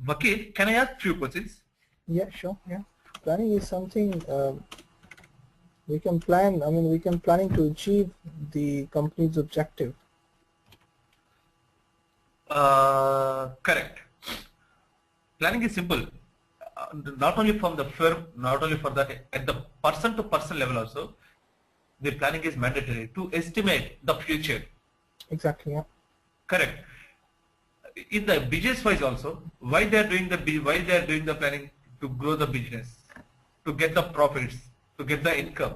Vakil, can I ask few questions? Yeah, sure. Yeah, planning is something we can plan. I mean, we can planning to achieve the company's objective. Correct. Planning is simple. Not only from the firm, not only for the at the person to person level also. The planning is mandatory to estimate the future. Exactly. Yeah. Correct. In the business wise also, why they are doing the planning to grow the business, to get the profits, to get the income.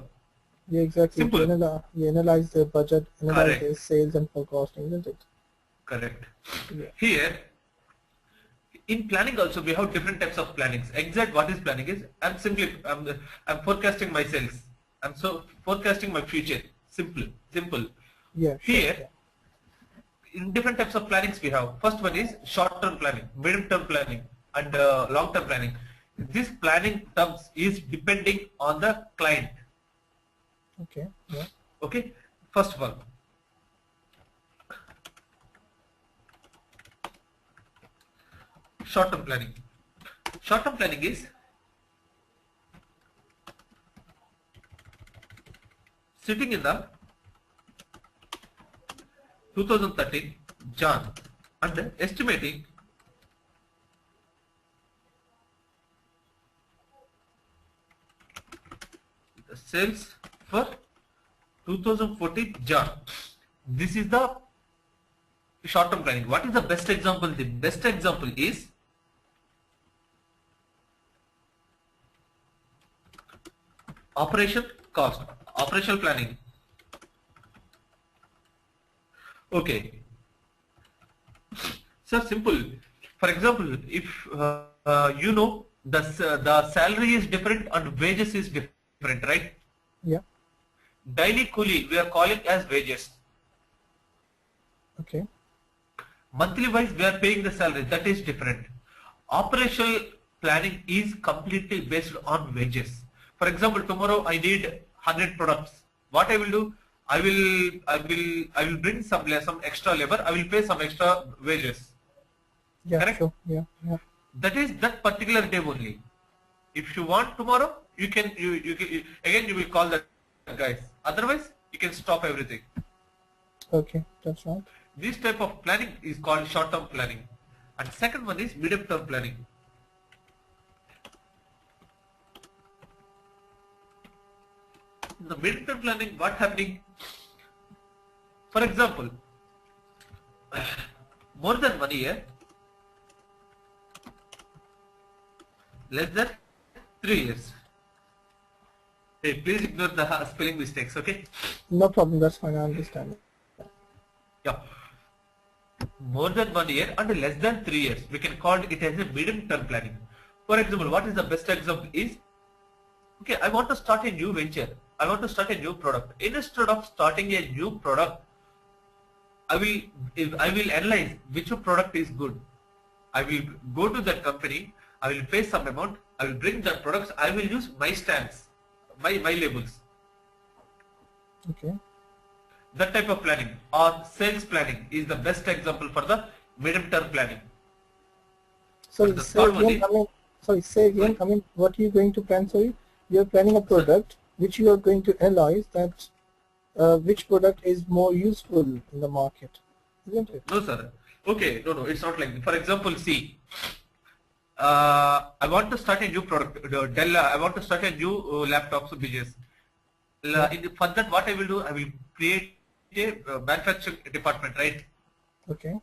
Yeah, exactly. Simple. You analyze their budget, analyze their Correct. sales and forecasting, isn't it? Correct. Yeah. Here, in planning also we have different types of plannings. Exact what is planning is, I'm forecasting my sales. I'm so forecasting my future. Simple. Yeah, sure. Here, Yeah. in different types of plannings we have. First one is short-term planning, medium-term planning, and long-term planning. This planning terms is depending on the client. Okay. Yeah. Okay. First of all, short-term planning. Short-term planning is sitting in the 2013 Jan and estimating the sales for 2014 Jan. This is the short-term planning. What is the best example? The best example is operation cost, operational planning. Okay. So simple. For example, if you know the salary is different and wages is different, right? Yeah. Daily coolie we are calling as wages. Okay. Monthly wise we are paying the salary, that is different. Operational planning is completely based on wages. For example, tomorrow I need 100 products. What I will do? I will bring some extra labor. I will pay some extra wages. Yeah. Correct? Sure. Yeah. Yeah. That is that particular day only. If you want tomorrow, you can again you will call the guys. Otherwise, you can stop everything. Okay. That's right. This type of planning is called short-term planning. And second one is medium-term planning. In the medium-term planning, what happening? For example, more than 1 year, less than 3 years. Hey, please ignore the spelling mistakes, okay? No problem. That's fine. I understand. Yeah. More than 1 year and less than 3 years. We can call it as a medium-term planning. For example, what is the best example is, okay, I want to start a new venture. I want to start a new product. Instead of starting a new product, I will analyze which product is good. I will go to that company. I will pay some amount. I will bring the products. I will use my stamps, my labels. Okay. That type of planning or sales planning is the best example for the medium-term planning. Sorry, The say third one again. is, I mean, sorry, say again. I mean, what are you going to plan? Sorry, you're planning a product which you are going to analyze that which product is more useful in the market, isn't it? no sir. Okay, no, it's not like that. For example, see, I want to start a new product, Dell. I want to start a new laptops business. For that, what I will do, I will create a manufacturing department, right? Okay.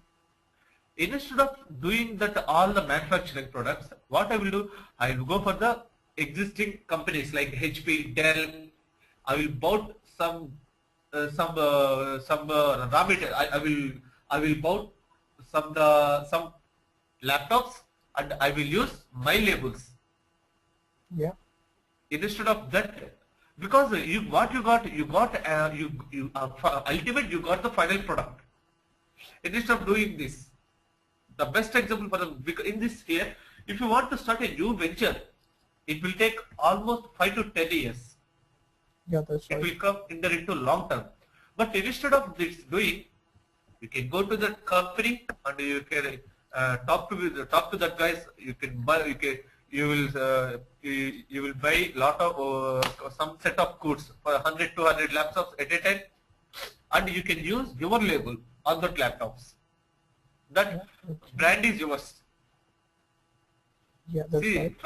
Instead of doing that all the manufacturing products, what I will do, I will go for the existing companies like HP, Dell. I will buy some raw material. I will buy some laptops and I will use my labels. Yeah. Instead of that, because ultimate you got the final product. Instead of doing this, the best example for in this here, if you want to start a new venture, it will take almost 5 to 10 years. Yeah, that's It right. will come into long term. But instead of this doing, you can go to the company and you can talk to that guys. You can buy. You will buy lot of some set of goods for 100 200 laptops at a time, and you can use your label on that laptops. That brand is yours. Yeah, that's See, right.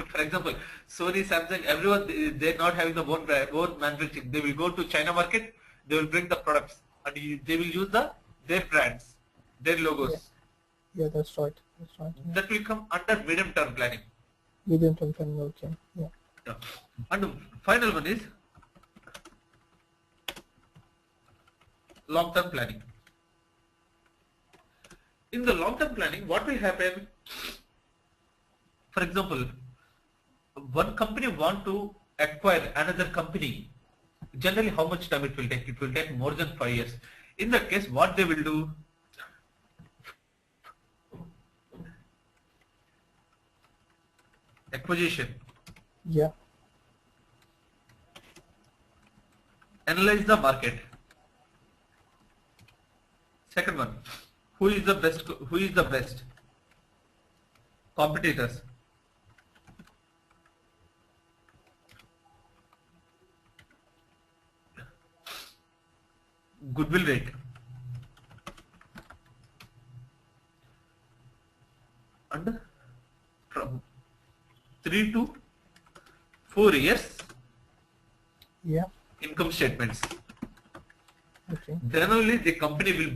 for example, Sony, Samsung, everyone, they're not having the own brand, own manufacturing. They will go to China market, they will bring the products, and they will use their brands, their logos. Yeah, that's right. That's right. Yeah. That will come under medium term planning. Medium term planning, okay. Yeah. Yeah. And the final one is long term planning. In the long term planning, what will happen? For example, one company want to acquire another company. Generally, how much time it will take? It will take more than 5 years. In that case, what they will do? Acquisition. Yeah. Analyze the market. Second one, who is the best? Who is the best? Competitors. Goodwill rate. And from 3 to 4 years Yeah. income statements. Okay. Then only the company will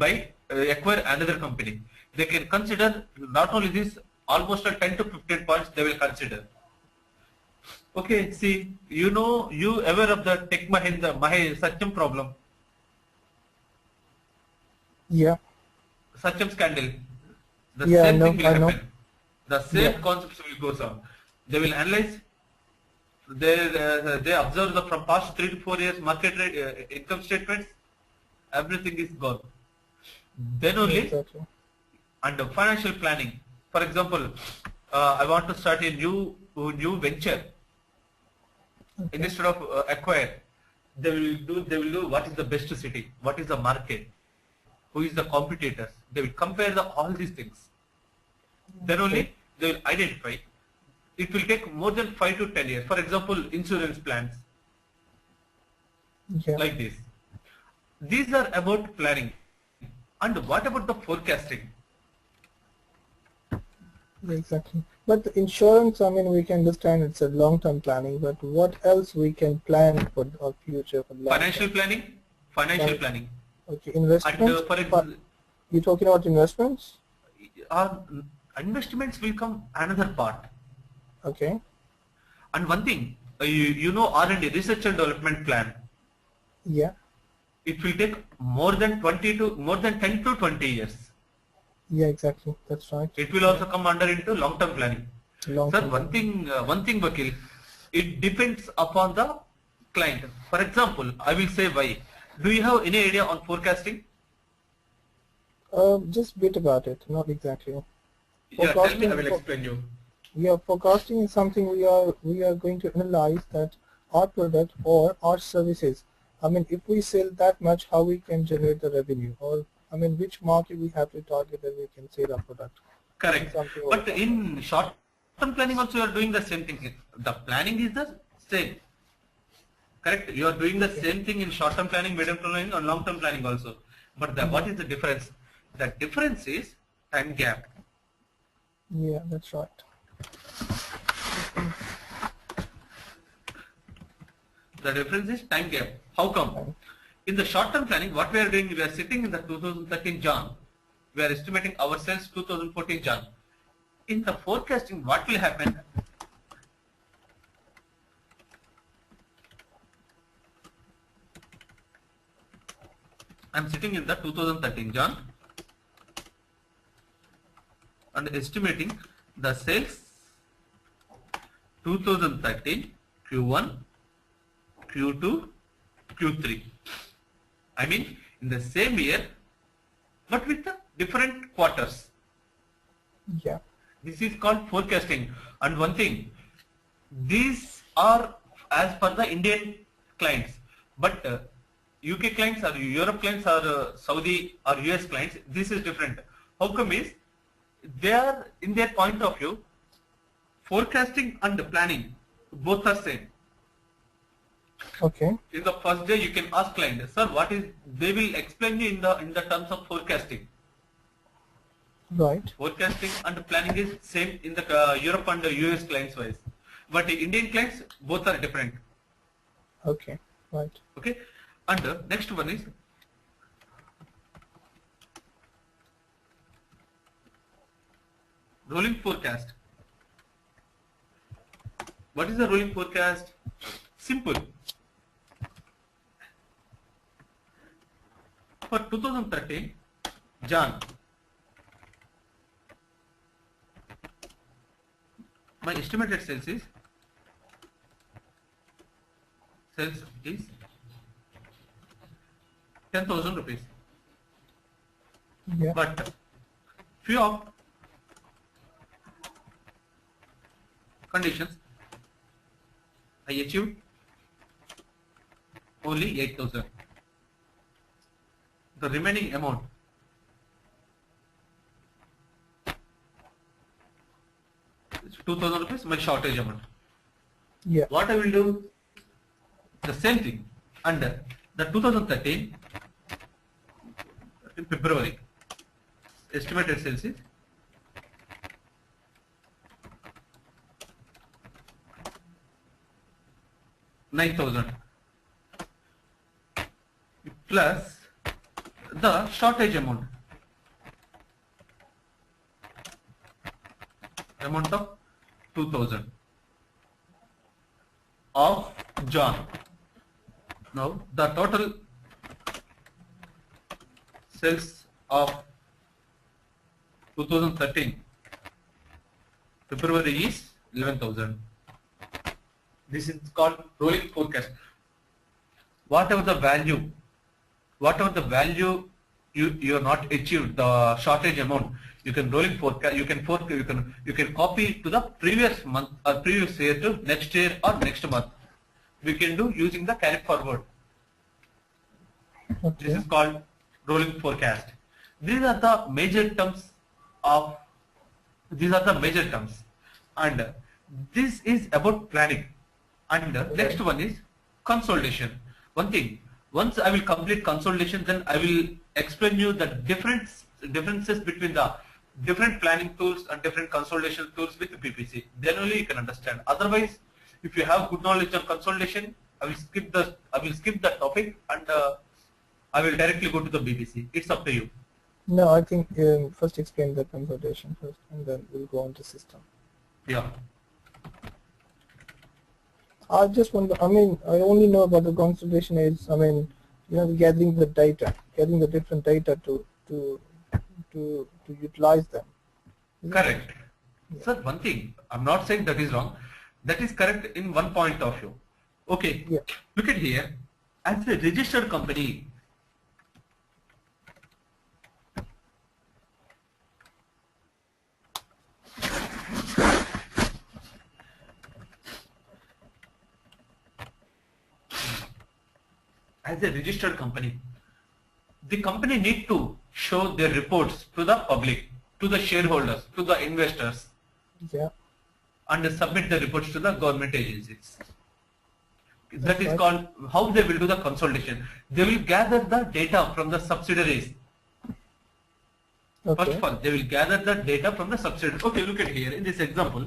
acquire another company. They can consider not only this, almost a 10 to 15 points they will consider. Okay, see, you aware of the Tech Mahindra Satyam problem, Yeah. Satyam scandal. The Yeah, same I thing will know. happen. The same concepts will go on. They will analyze. They observe from past 3 to 4 years market rate, income statements. Everything is gone. Then only, Exactly. and financial planning. For example, I want to start a new venture. Okay. Instead of acquire, they will do what is the best city, what is the market, who is the competitors. They will compare all these things. Then only they will identify. It will take more than 5 to 10 years. For example, insurance plans Yeah. like this. These are about planning. And what about the forecasting? Exactly. But the insurance, I mean, we can understand it's a long-term planning, but what else we can plan for our future? For long Financial planning. Financial Right. planning. Okay, And investments? for example, You're talking about investments? investments will come another part. Okay. And one thing, you know R&D, research and development plan. Yeah. It will take more than 10 to 20 years. Yeah, exactly. That's right. It will also come under into long-term planning. Sir, Long-term. one thing, Vakil, it depends upon the client. For example, I will say why. Do you have any idea on forecasting? Just a bit about it, not exactly. Yeah, tell me, I Forecasting, will explain you. yeah, forecasting is something we are going to analyze that our product or our services. I mean, if we sell that much, how we can generate the revenue, or I mean, which market we have to target that we can sell our product. Correct. Something But like that. in short-term planning also you are doing the same thing. The planning is the same. Correct. You are doing the same thing in short-term planning, medium-term planning, and long-term planning also. But what is the difference? The difference is time gap. Yeah, that's right. The difference is time gap. How come? In the short-term planning, what we are doing, we are sitting in the 2013 Jan. We are estimating our sales 2014 Jan. In the forecasting, what will happen? I am sitting in the 2013 Jan and estimating the sales 2013 Q1, Q2, Q3. I mean in the same year but with the different quarters. Yeah. This is called forecasting. And one thing, these are as per the Indian clients, but UK clients or Europe clients or Saudi or US clients, this is different. How come is they are, in their point of view, forecasting and planning both are same. Okay. In the first day you can ask client, sir, what is, they will explain you in the terms of forecasting. Right. Forecasting and planning is same in the Europe and the US clients wise, but the Indian clients both are different. Okay. Right. Okay, and next one is rolling forecast. What is the rolling forecast? Simple. For 2013, Jan, my estimated sales is 10,000 rupees. Yeah. But few of conditions, I achieved only 8,000. The remaining amount is 2,000 rupees, my shortage amount. Yeah. What I will do? The same thing under the 2013 in February, estimated sales is 9,000 plus the shortage amount of 2,000 of John. Now the total sales of 2013 February is 11,000. This is called rolling forecast. Whatever the value you are not achieved, the shortage amount, you can rolling forecast. You can copy to the previous month or previous year to next year or next month. We can do using the carry forward. Okay. This is called rolling forecast. These are the major terms, and this is about planning. And next one is consolidation. One thing, once I will complete consolidation, then I will explain you the differences between the different planning tools and different consolidation tools with BPC. Then only you can understand. Otherwise, if you have good knowledge on consolidation, I will skip the topic and I will directly go to the BPC. It's up to you. No, I think first explain the consolidation first, and then we'll go on to system. Yeah. I just wonder, I mean, I only know about the consolidation is, I mean, gathering the different data to utilize them. Correct. Yeah. Sir, one thing, I'm not saying that is wrong. That is correct in one point of view. Okay. Yeah. Look at here. As a registered company, the company need to show their reports to the public, to the shareholders, to the investors, Yeah. and submit the reports to the government agencies. That is right. called, how they will do the consolidation. They will gather the data from the subsidiaries. Okay. First of all, they will gather the data from the subsidiaries. Okay, look at here in this example.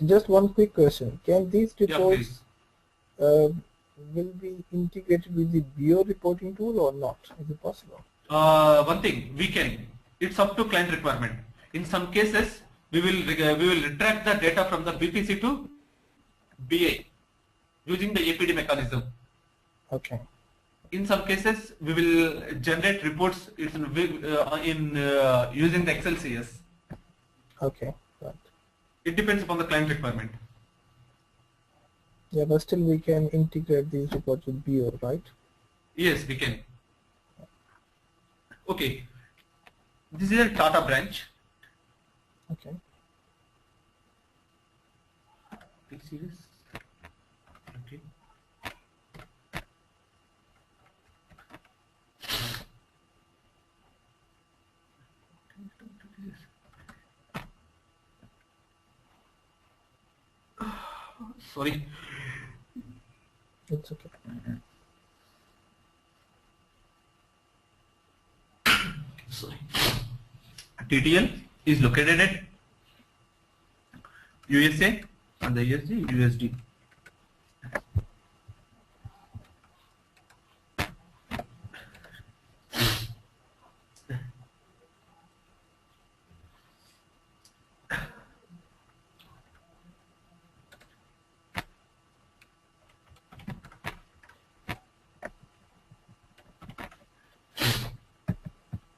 Just one quick question. Can these Yeah, reports please. will be integrated with the BO reporting tool or not? Is it possible? One thing, we can. It's up to client requirement. In some cases, we will retract the data from the BPC to BA using the APD mechanism. Okay. In some cases, we will generate reports using the Excel CS. Okay. Right. It depends upon the client requirement. Yeah, but still we can integrate these reports with BO, right? Yes, we can. Okay. This is a Tata branch. Okay. Take serious. Okay. Sorry. It's okay. Sorry. TTL is located at USA and the USD.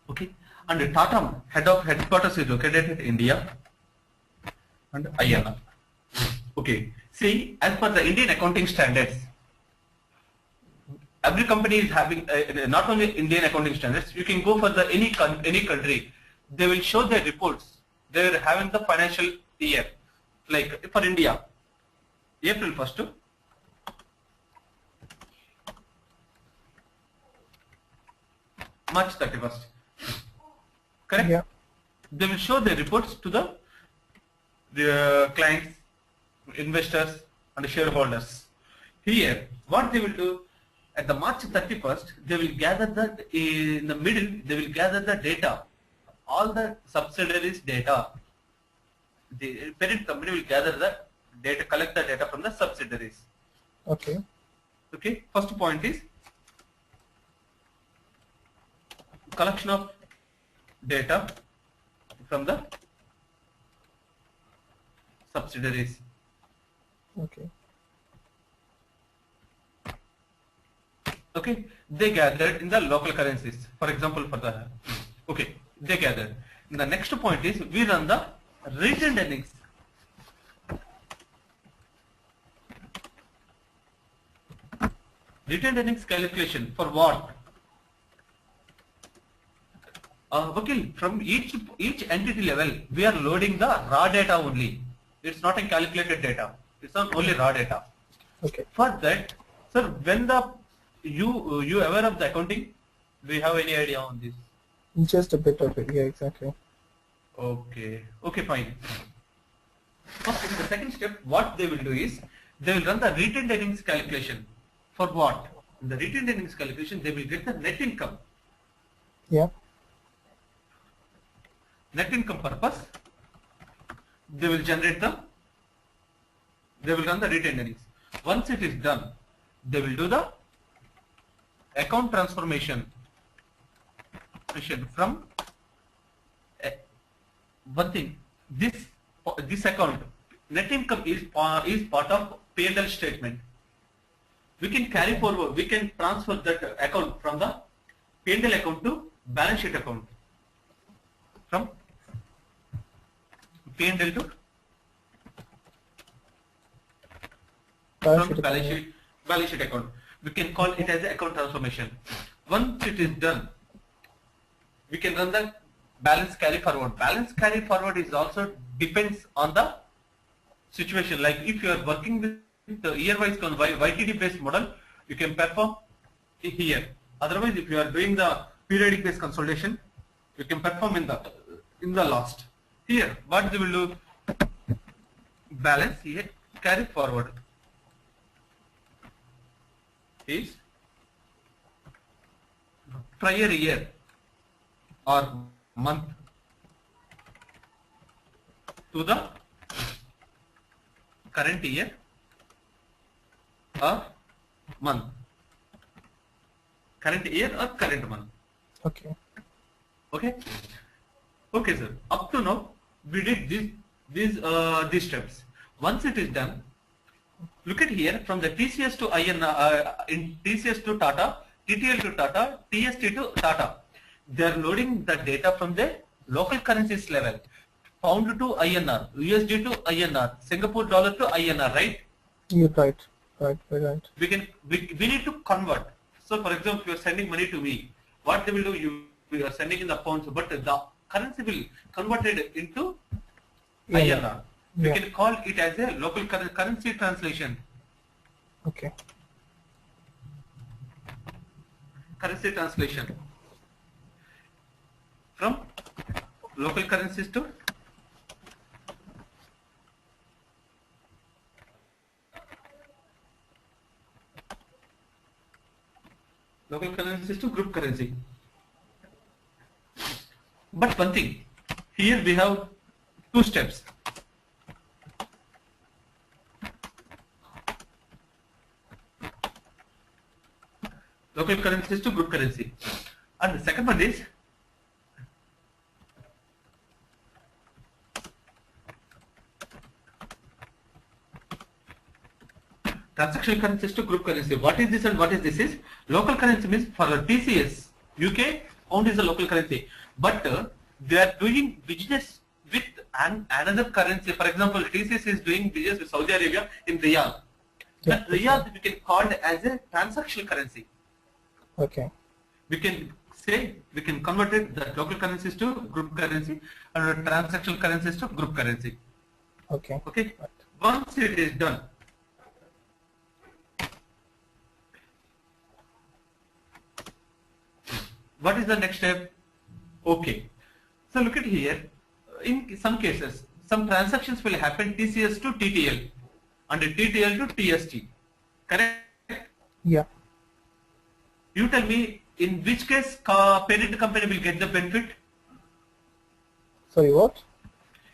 Okay, and the Tata headquarters is located at India and INR. Okay, see, as per the Indian accounting standards, every company is having not only Indian accounting standards. You can go for the any country. They will show their reports. They are having the financial year. Like for India, April 1st to March 31st. Correct? Yeah. They will show their reports to the clients, investors, and shareholders. Here, what they will do at the March 31st, they will gather the in the middle. They will gather the data, all the subsidiaries data. The parent company will gather the data, collect the data from the subsidiaries. Okay. Okay. First point is collection of data from the subsidiaries. Okay. Okay, they gathered in the local currencies. For example, for the they gathered. The next point is we run the retained earnings. Retained earnings calculation for what? Okay, from each entity level, we are loading the raw data only. It's not a calculated data. It's not only raw data. Okay. For that, sir, when the you aware of the accounting? Do you have any idea on this? Just a bit of it. Yeah, exactly. Okay. Okay, fine. Okay, the second step, what they will do is they will run the retained earnings calculation. For what? In the retained earnings calculation, they will get the net income. Yeah. Net income purpose, they will generate they will run the retained earnings. Once it is done, they will do the account transformation from one thing. This account net income is part of P&L statement. We can carry forward. We can transfer that account from the P&L account to balance sheet account. From P&L to balance sheet account. We can call it as account transformation. Once it is done, we can run the balance carry forward. Balance carry forward is also depends on the situation. Like if you are working with the year-wise YTD based model, you can perform here. Otherwise, if you are doing the periodic based consolidation, you can perform in the last. Here, what they will do? Balance here, carry forward is prior year or month to the current year or month. Current year or current month. Okay. Okay. Okay, sir. Up to now, we did these steps. Once it is done, look at here from the TCS to in TCS to Tata, TTL to Tata, TST to Tata. They are loading the data from the local currencies level. Pound to INR, USD to INR, Singapore dollar to INR, right? You're right. Right. Right. We need to convert. So, for example, if you are sending money to me, what they will do? You are sending in the pounds, but the currency will converted into Yeah. INR. We Yeah. can call it as a local currency translation. Okay. Currency translation from local currencies to group currency. But one thing, here we have two steps. Local currencies to group currency. And the second one is transactional currencies to group currency. What is this and what is this is? Local currency means for TCS, UK, pound is a local currency. But they are doing business with another currency. For example, TCS is doing business with Saudi Arabia in Riyal. Yeah, That Riyal we can call it as a transactional currency. Okay. We can say, we can convert it, the local currencies to group currency and transactional currencies to group currency. Okay. Okay. Right. Once it is done, what is the next step? Okay. So look at here. In some cases, some transactions will happen TCS to TTL and TTL to TST. Correct? Yeah. You tell me in which case parent company will get the benefit? Sorry, what?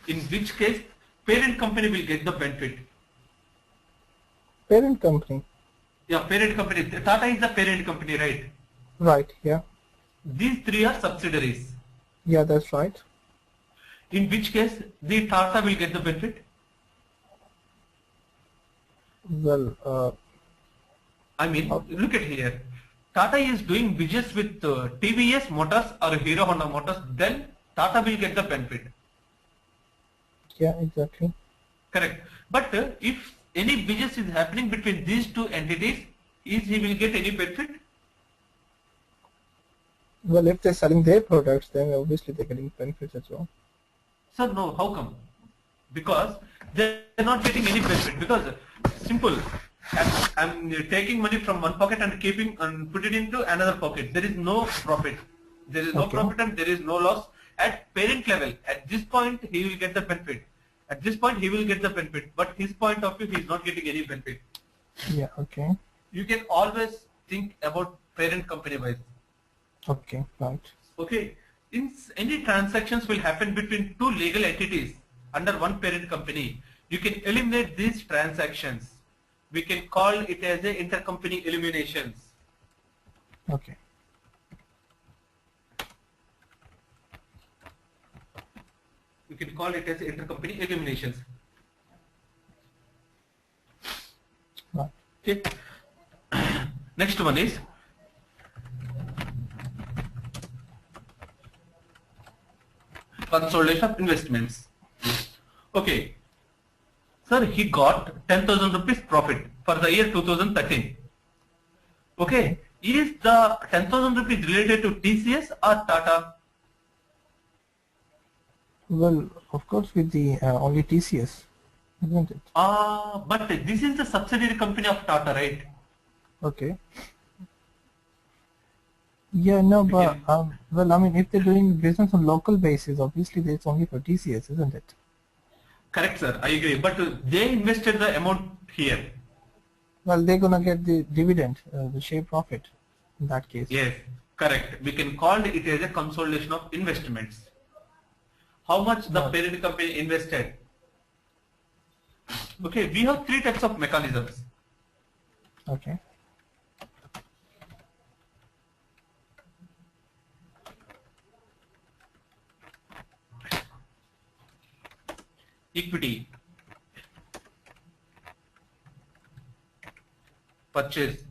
In which case parent company will get the benefit? Parent company. Yeah, parent company. Tata is the parent company, right? Right. Yeah. These three are subsidiaries. Yeah, that's right. In which case the Tata will get the benefit? Well, I mean, look at here. Tata is doing business with TVS Motors or Hero Honda Motors, then Tata will get the benefit. yeah, exactly. Correct. But if any business is happening between these two entities, is he will get any benefit? Well, if they're selling their products, then obviously they're getting benefits as well. Sir, no. How come? Because they're not getting any benefit. Because simple. I'm taking money from one pocket and keeping and put it into another pocket. There is no profit. There is no Okay. profit and there is no loss at parent level. At this point, he will get the benefit. At this point, he will get the benefit. But his point of view, he is not getting any benefit. Yeah. Okay. You can always think about parent company wise. Okay. Right. Okay. Any transactions will happen between two legal entities under one parent company. You can eliminate these transactions. We can call it as a intercompany eliminations. Okay. You can call it as intercompany eliminations. Right. Okay. Next one is consolidation of investments. Okay. Sir, he got 10,000 rupees profit for the year 2013. Okay. Is the 10,000 rupees related to TCS or Tata? Well, of course, with the only TCS, isn't it? But this is the subsidiary company of Tata, right? Okay. Yeah, no, but well, I mean, if they're doing business on local basis, obviously it's only for TCS, isn't it? Correct, sir. I agree. But they invested the amount here. Well, they're gonna get the dividend, the share profit, in that case. Yes, correct. We can call it as a consolidation of investments. How much the parent company invested? Okay, we have three types of mechanisms. Okay. Equity, purchase,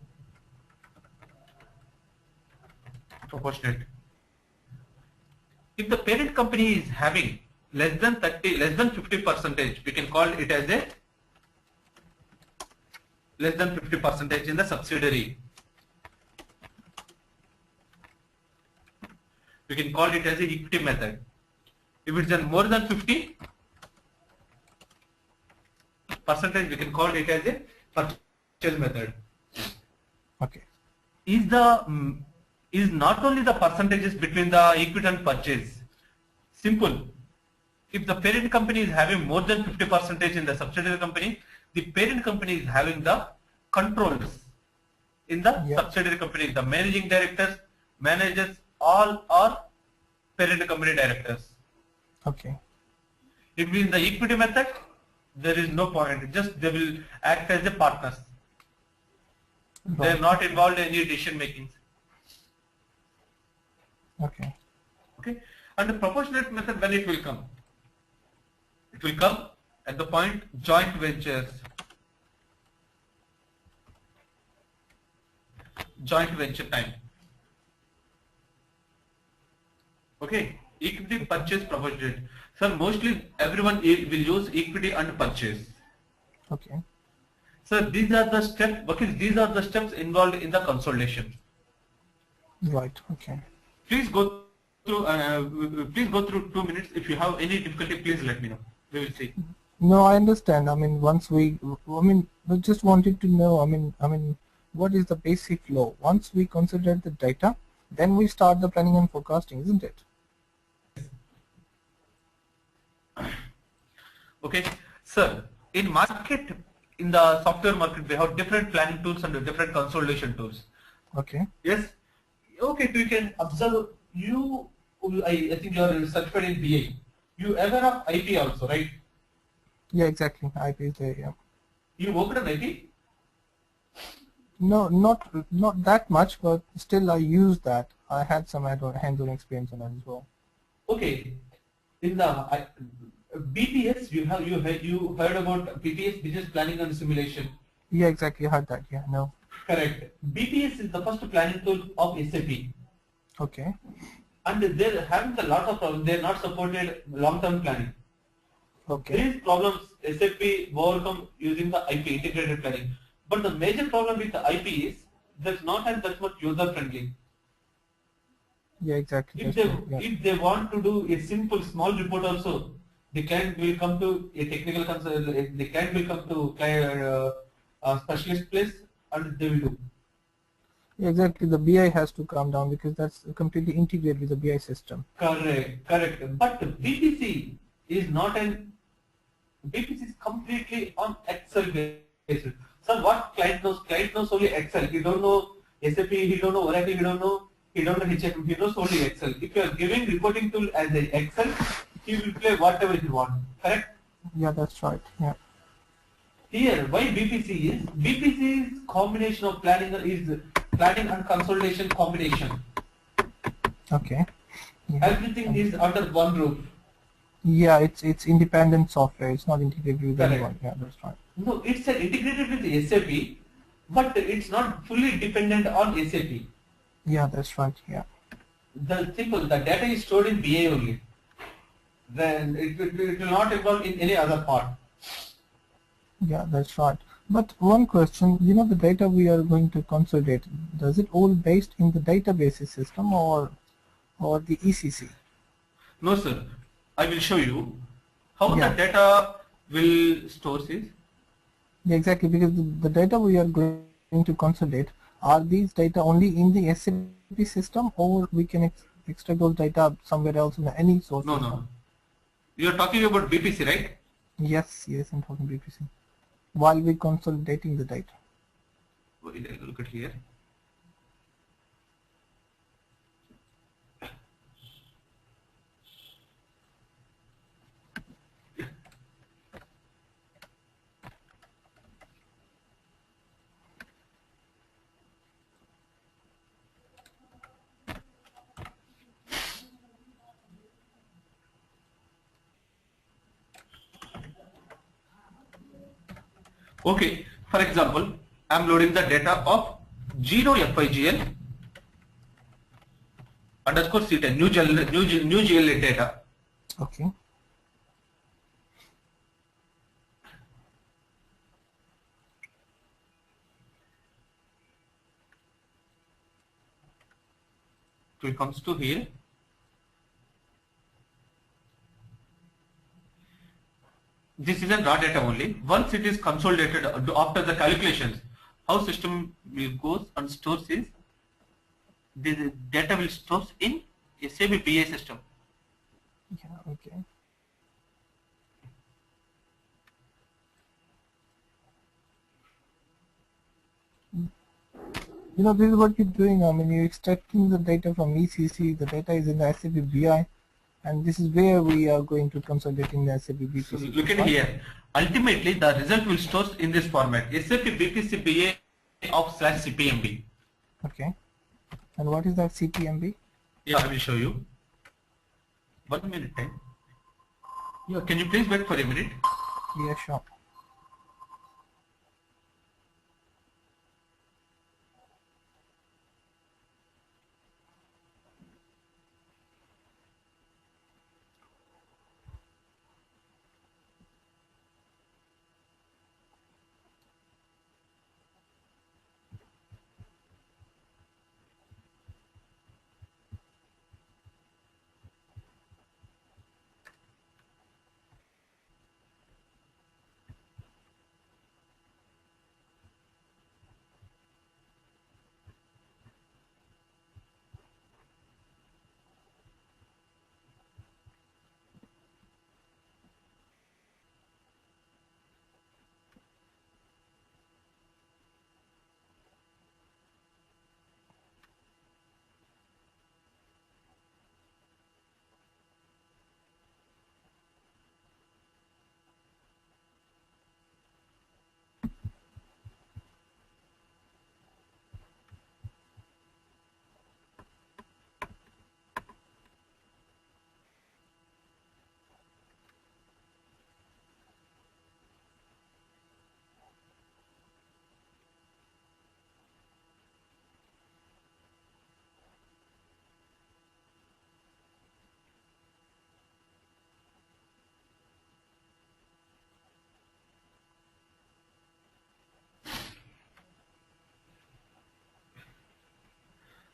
proportionate. If the parent company is having less than 50%, we can call it as a less than 50% in the subsidiary. We can call it as a equity method. If it's more than 50%, we can call it as a purchase method. Okay. Is not only the percentages between the equity and purchase. Simple. If the parent company is having more than 50% in the subsidiary company, the parent company is having the controls in the Yeah. subsidiary company. The managing directors, managers, all are parent company directors. Okay. If in the equity method, there is no point. Just they will act as a partners. They are Right. not involved in any decision making. Okay. Okay. And the proportionate method, when it will come? It will come at the point joint ventures. Joint venture time. Okay. Equity purchase proportionate. Sir, mostly everyone will use equity and purchase. Okay. So these are the steps. Okay, these are the steps involved in the consolidation. Right. Okay. Please go through. Please go through 2 minutes. If you have any difficulty, please let me know. We will see. No, I understand. I mean, we just wanted to know, what is the basic flow? Once we consider the data, then we start the planning and forecasting, isn't it? Okay, sir. In market, in the software market, we have different planning tools and different consolidation tools. Okay. Yes. Okay, you can observe. I think you are certified in BA. You aware of IP also, right? Yeah, exactly. IP is there. Yeah. You worked on IP? No, not that much, but still I use that. I had some hands-on experience on that as well. Okay. In the BPS, you heard about BPS, business planning and simulation. Yeah, exactly. I heard that. Yeah. No. Correct. BPS is the first planning tool of SAP. Okay. And they're having a lot of problems. They're not supported long-term planning. Okay. These problems SAP overcome using the IP, integrated planning. But the major problem with the IP is that's not as that much user friendly. Yeah, exactly. If That's they true. Yeah. if they want to do a simple small report also, the client will come to a technical consult. The client will come to a specialist place and they will do. Yeah, exactly. The BI has to come down because that's completely integrated with the BI system. Correct, correct. But BPC is not an BPC is completely on Excel based. So what client knows? Client knows only Excel. He don't know SAP. He don't know Oracle. He don't know HFM. He knows only Excel. If you are giving reporting tool as a Excel, he will play whatever he wants. Correct? Yeah, that's right. Yeah. Here, why BPC is? BPC is combination of planning and consolidation combination. Okay. Yeah. Everything is under one roof. Yeah, it's independent software. It's not integrated with Correct. anyone. Yeah, that's right. No, it's integrated with SAP, but it's not fully dependent on SAP. Yeah, that's right. Yeah. The data is stored in BA only. Then it will not involve in any other part. Yeah, that's right. But one question, the data we are going to consolidate, does it all based in the databases system or the ECC? No, sir. I will show you how Yeah. the data will store is. Yeah, exactly, because the data we are going to consolidate, are these data only in the SAP system or we can extract those data somewhere else in any source No, system? no. You are talking about BPC, right? Yes, I'm talking BPC. While we're consolidating the data. Wait, I'll look at here. Okay, for example, I'm loading the data of 0FIGL underscore C10, new GLA data. Okay. So it comes to here. this is a raw data only. Once it is consolidated after the calculations, how system will goes and stores is the data will stores in SAP BA system. Yeah, okay. You know, this is what you're doing. I mean, you're extracting the data from ECC. The data is in the SAP BI, and this is where we are going to consolidate in the SAP So BPC. look at here. Ultimately, the result will store in this format: SAP BPC BA of slash CPMB. Okay. And what is that CPMB? Yeah, I will show you. 1 minute time. Yeah, can you please wait for a minute? Yeah, sure.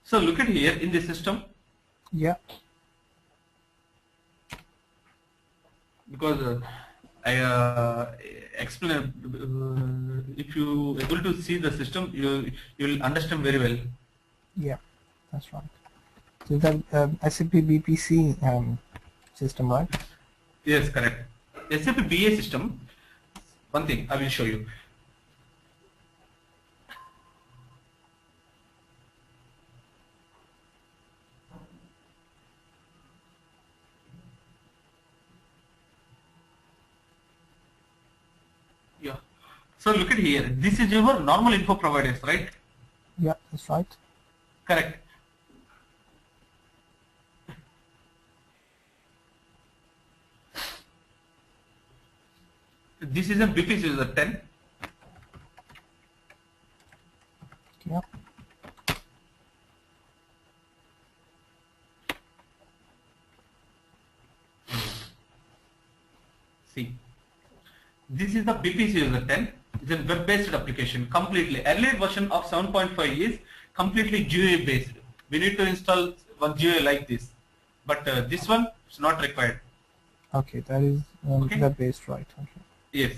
So look at here in the system, Yeah. because I explain. If you able to see the system, you will understand very well. Yeah, that's right. So the SAP BPC system, right? Yes, correct. SAP BA system. One thing I will show you. Yeah. So look at here. This is your normal info providers, right? Yeah, that's right. Correct. This is a BPC user 10. Yeah. See, this is the BPC user 10. It's a web-based application completely. Earlier version of 7.5 is completely GUI based. We need to install one GUI like this, but this one is not required. Okay, that is Okay. web-based, right? Okay. Yes.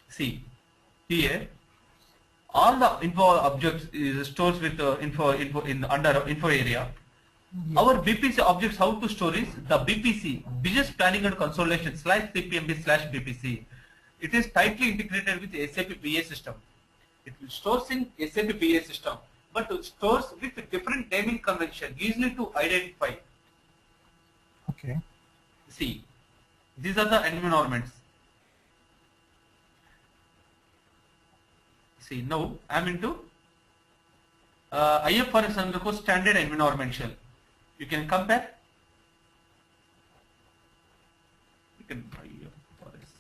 See, here all the info objects is stored with info in under info area. Yeah. Our BPC objects how to store is the BPC business planning and consolidation slash CPMB slash BPC. It is tightly integrated with SAP BA system. It will stores in SAP BA system, but it stores with different naming convention, easily to identify. Okay. See, these are the environments. See, now I am into IFRS underscore standard environment shell. You can compare. You can IFRS.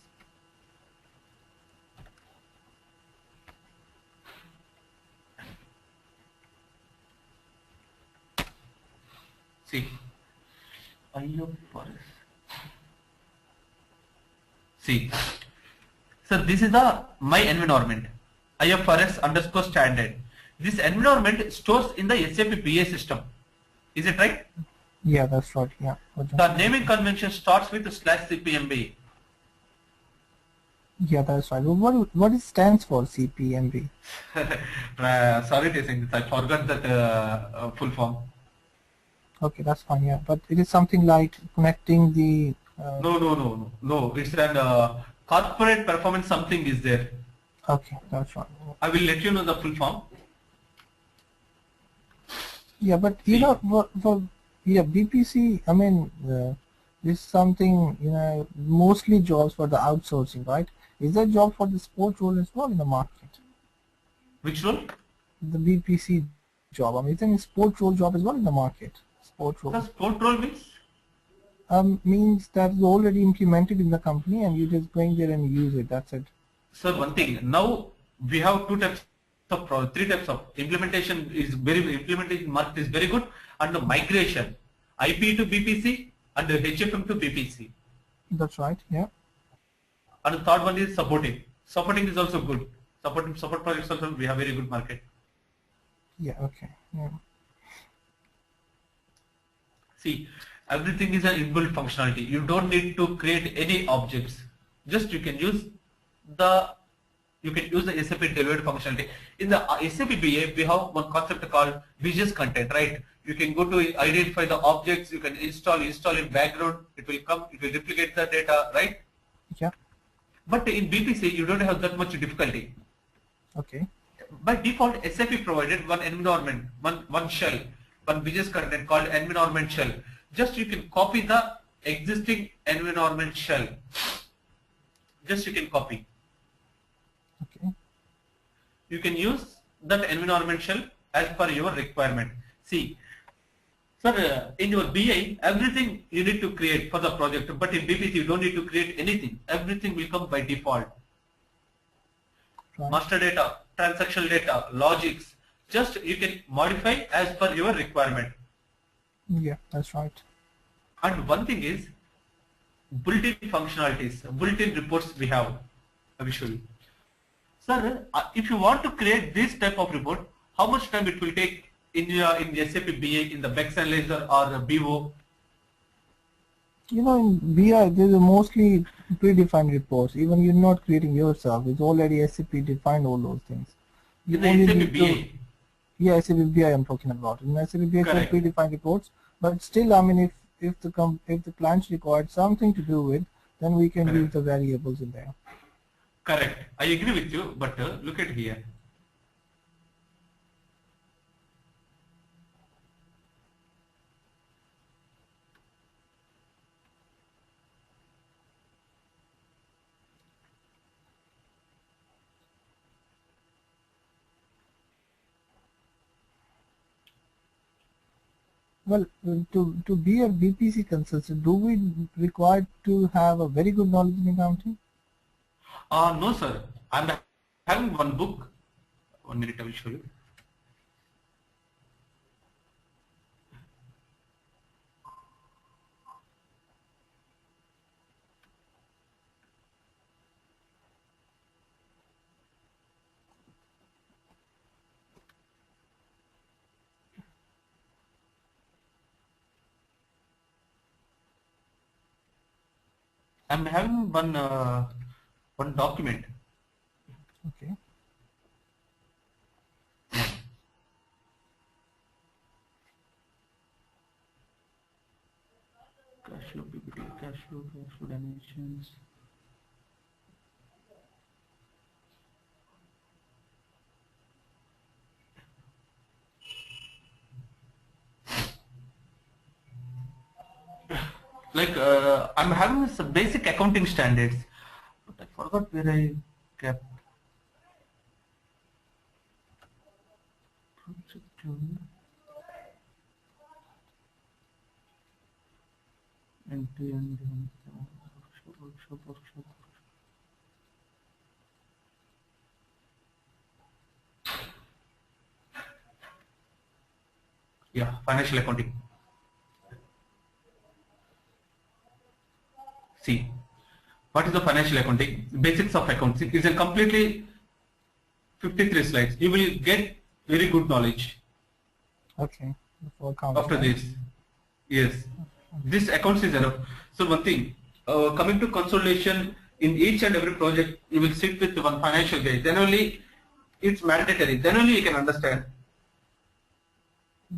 See, IFRS. See, so this is the my environment. IFRS underscore standard. This environment stores in the SAP BA system. Is it right? Yeah, that's right. Yeah. The naming convention starts with slash CPMB. Yeah, that's right. Well, what it stands for, CPMB? Sorry to say this, I forgot that full form. Okay, that's fine. Yeah, but it is something like connecting the. No. It's an corporate performance something is there. Okay, that's right. I will let you know the full form. Yeah, but you know, See, yeah, BPC. I mean, this is something, mostly jobs for the outsourcing, right? Is there job for the sport role as well in the market? which role? The BPC job. I mean, is there any sport role job as well in the market? Sport The role. sport role means? Means that is already implemented in the company and you just going there and use it. That's it. Sir, one thing. Now we have three types of implementation implementation market is very good, and the migration, IP to BPC and the HFM to BPC. That's right. Yeah. And the third one is supporting. Supporting is also good. Support projects also we have very good market. Yeah. Okay. Yeah. See, everything is an inbuilt functionality. You don't need to create any objects. Just the you can use the SAP delivered functionality. In the SAP BA, we have one concept called business content, right? You can go to identify the objects, you can install in background, it will come, it will replicate the data, right? Yeah. But in BPC, you don't have that much difficulty. Okay. By default, SAP provided one environment, one shell, one business content called environment shell. Just you can copy the existing environment shell. Just you can copy. Okay. You can use that environment shell as per your requirement. See, sir, in your BI, everything you need to create for the project, but in BPC you don't need to create anything. Everything will come by default. Right. Master data, transactional data, logics, just you can modify as per your requirement. Yeah, that's right. And one thing is built-in functionalities, built-in reports we have. I will show you. Sir, if you want to create this type of report, how much time it will take in SAP BA, in the BEX Analyzer or the BO? In BI, there's mostly predefined reports. Even you're not creating yourself. It's already SAP defined all those things. You In the only SAP need to. BA. Yeah, SAP BI I'm talking about. In SAP BI, it's all Correct. predefined reports. But still, I mean, if the clients required something to do with, then we can use Correct. the variables in there. Correct. I agree with you, but look at here. Well, to be a BPC consultant, do we require to have a very good knowledge in accounting? No, sir. I'm having one book. 1 minute, I will show you. I'm having one document. Okay. Cash flow PPT, cash flow dimensions. Like I'm having some basic accounting standards, but I forgot where I kept. End-to-end. Workshop. Yeah, financial accounting. See, what is the financial accounting? Basics of accounting. It's a completely 53 slides. You will get very good knowledge Okay. For accounting. after this. Yes, this accounts is enough. So one thing, coming to consolidation, in each and every project you will sit with one financial guy. Then only it's mandatory. Then only you can understand.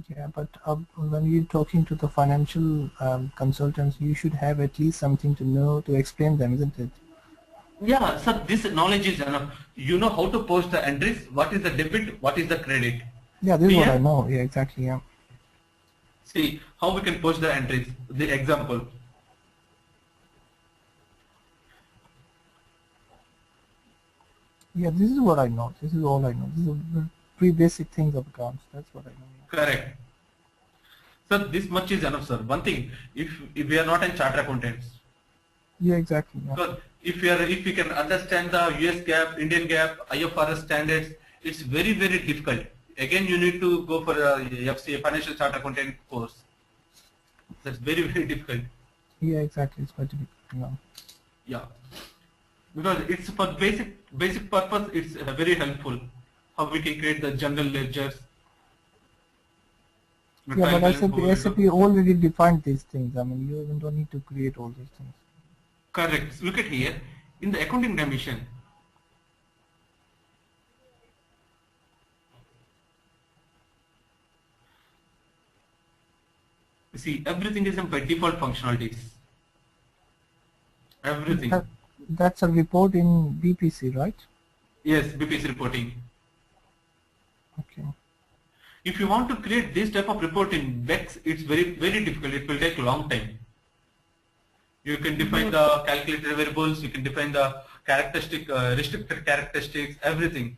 Yeah, but when you're talking to the financial consultants, you should have at least something to know to explain them, isn't it? Yeah, so this knowledge is enough. You know how to post the entries, what is the debit, what is the credit. Yeah, this is what I Here, know. Yeah, exactly. Yeah. see how we can post the entries. The example. Yeah, this is what I know. This is all I know. This is the three basic things of accounts. That's what I know. Correct. So this much is enough, sir. One thing, if we are not in charter accountants, Yeah, exactly. Yeah. because if we can understand the US GAAP, Indian GAAP, IFRS standards, it's very difficult. Again, you need to go for a FCA financial chart accountant course. That's very difficult. Yeah, exactly. It's quite difficult. Yeah. Yeah, because it's for basic purpose. It's very helpful. How we can create the general ledgers, the Yeah, trial but balance, how we SAP do. already defined these things. I mean, you even don't need to create all these things. Correct. Look at here in the accounting dimension. You see, everything is in by default functionalities. That, Everything. that's a report in BPC, right? Yes, BPC reporting. Okay. If you want to create this type of report in BEX, it's very difficult. It will take a long time. You can define the calculated variables. You can define the characteristic, restricted characteristics, everything.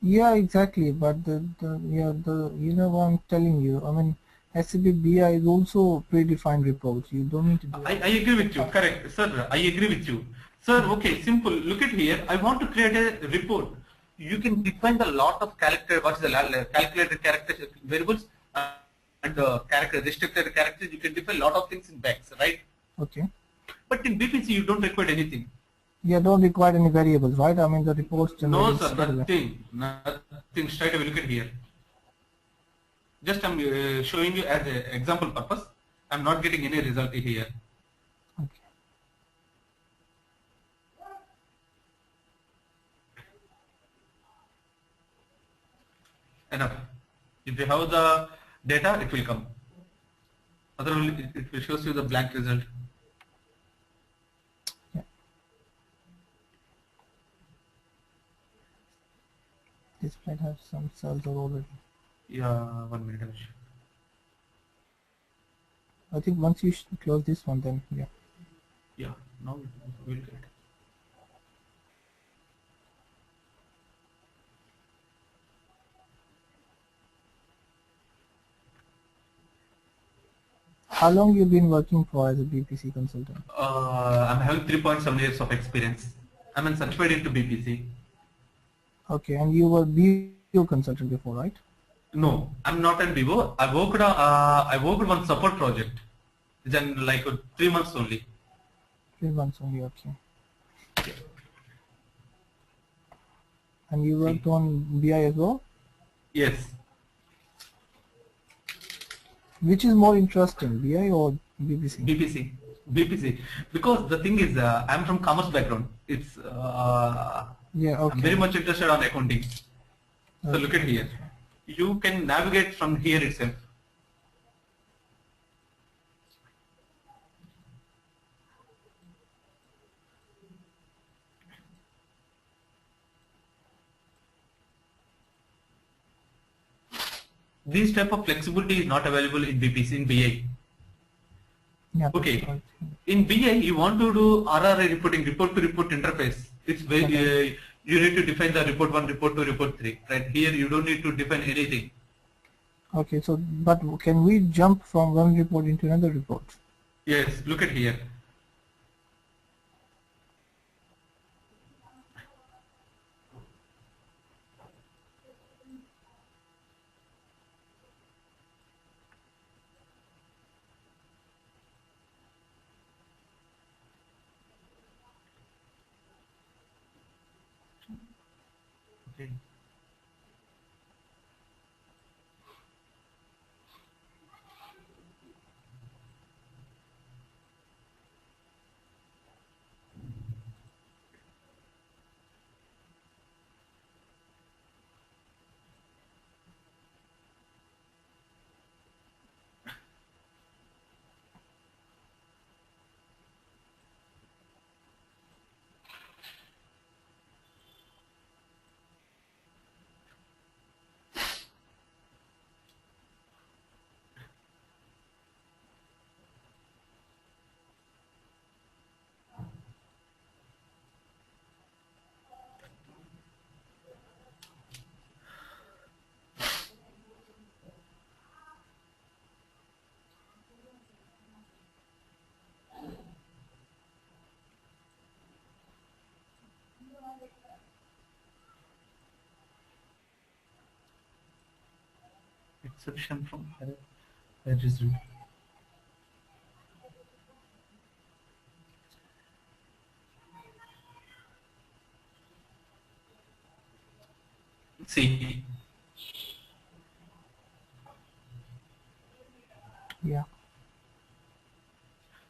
Yeah, exactly. But the you know what I'm telling you. I mean, SAP BI is also predefined reports. You don't need to do I agree with you. Correct, sir. I agree with you, sir. Okay, simple. Look at here. I want to create a report. You can define the lot of character. What's the calculated character variables and the character restricted characters. You can define a lot of things in BEX, right? Okay. But in BPC, you don't require anything. You don't require any variables, right? I mean, the reports No, generated sir. straight away. Nothing. Straight away. Look at here. Just I'm showing you as an example purpose. I'm not getting any result here. Okay. Enough. If you have the data, it will come. Otherwise, it will show you the blank result. Yeah. This might have some cells already. Yeah, 1 minute. Anush. I think once you close this one, then yeah. Yeah, now we'll get. How long you been working for as a BPC consultant? I'm having 3.7 years of experience. I'm certified into BPC. Okay, and you were BPO consultant before, right? No, I'm not in Vivo. I worked on support project. Then like 3 months only. 3 months only, okay. And you worked See. on BI as well? Yes, Which is more interesting, BI or BPC? BPC. BPC. Because the thing is, I'm from commerce background. Yeah, I'm very okay. much interested on accounting. So look Okay, at here. okay. You can navigate from here itself. This type of flexibility is not available in BPC, in BI. Yeah, that's Okay. right. In BI, you want to do RRI reporting, report to report interface. It's very, Okay. you need to define the report 1, report 2, report 3. Right here, you don't need to define anything. Okay, so, but can we jump from one report into another report? Yes, look at here. Okay. section from registry. See, Yeah.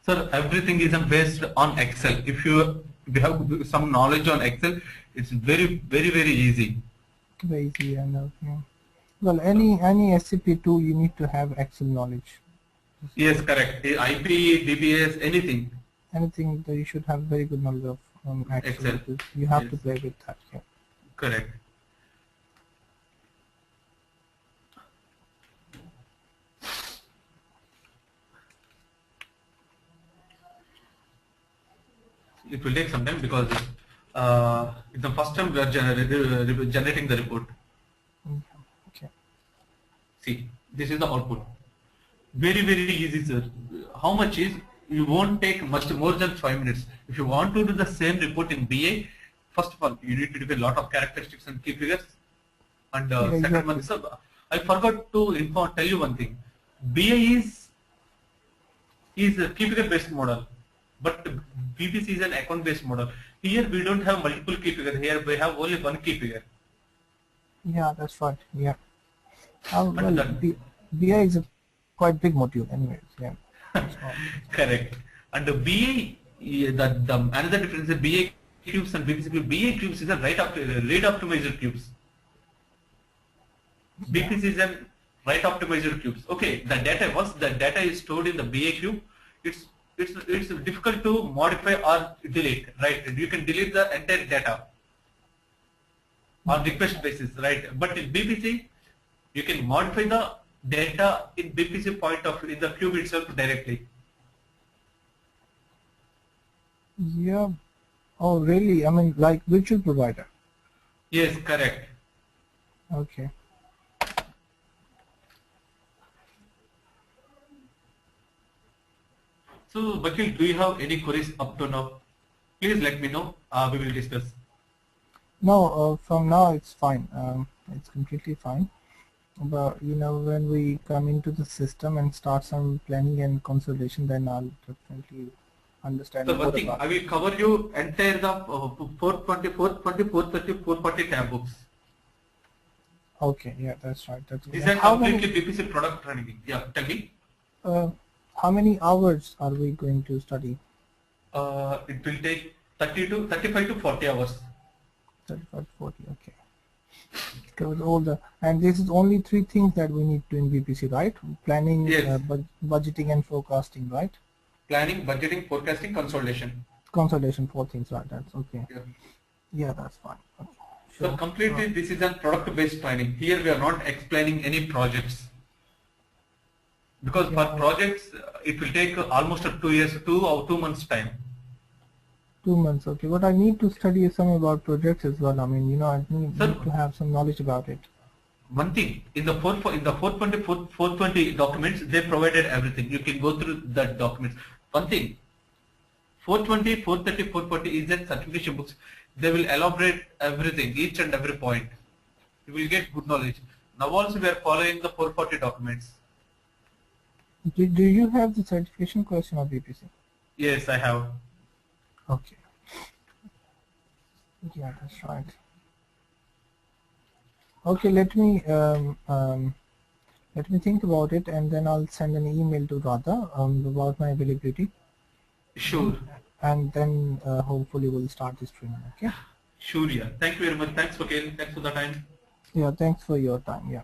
sir, everything is based on Excel. If you have some knowledge on Excel, it's very easy. Very easy and yeah. Well, any SAP tool you need to have Excel knowledge. Yes, correct. IP, DBS, anything. Anything that you should have very good knowledge of Excel. Excel. Because you have Yes. to play with that. Yeah. Correct. It will take some time because it's the first time we are generating the report. Okay. See, this is the output. Very easy, sir. How much is? You won't take much more than 5 minutes. If you want to do the same report in BA, first of all, you need to do a lot of characteristics and key figures. And Yeah, second exactly. one, sir, I forgot to tell you one thing. BA is a key figure based model, but BPC is an account based model. Here we don't have multiple key figures. Here we have only one key figure. Yeah, that's right. Yeah. Well, that- BI is a quite big module, anyways. Yeah. Correct. And the BA, the another difference is BA cubes and BPC cubes. BA cubes is a rate optimizer cubes. BPC is a right optimizer cubes. Okay, the data, once the data is stored in the BA cube, it's difficult to modify or delete, right? You can delete the entire data on request basis, right? But in BPC, you can modify the data in BPC point of in the cube itself directly. Yeah. Oh, really? I mean, like virtual provider. Yes, correct. Okay. So, Bakil, do you have any queries up to now? Please let me know. We will discuss. No, from now it's fine. It's completely fine. But when we come into the system and start some planning and consolidation, then I'll definitely understand So, more one thing, about I it. will cover you entire the 420, 420, 430, 440 tab books. Okay, yeah, that's right. That's These good. are How completely many BPC product training. Yeah, tell me. uh, how many hours are we going to study? It will take 35 to 40 hours. 35, 40. Okay. Covers all the, and this is only three things that we need to in BPC, right? Planning, Yes. budgeting, and forecasting, right? Planning, budgeting, forecasting, consolidation. Consolidation, four things, right? That's okay. Yeah. Yeah, that's fine. Okay. So Sure. completely this is a product based training. Here we are not explaining any projects. Because for Yeah. projects it will take almost 2 years, 2 months time. 2 months, okay. But I need to study some about projects as well. I mean, I need Sir, to have some knowledge about it. one thing in the 420 documents they provided everything. You can go through that documents. One thing, 420, 430, 440 is that certification books. They will elaborate everything, each and every point. You will get good knowledge. Now also we are following the 440 documents. Do you have the certification question of BPC? Yes, I have. Okay. Yeah, that's right. Okay, let me think about it, and then I'll send an email to Radha about my availability, Sure. and then hopefully we'll start this training. Okay. Sure, yeah. Thank you very much. Thanks for caring. Thanks for the time. Yeah. Thanks for your time. Yeah.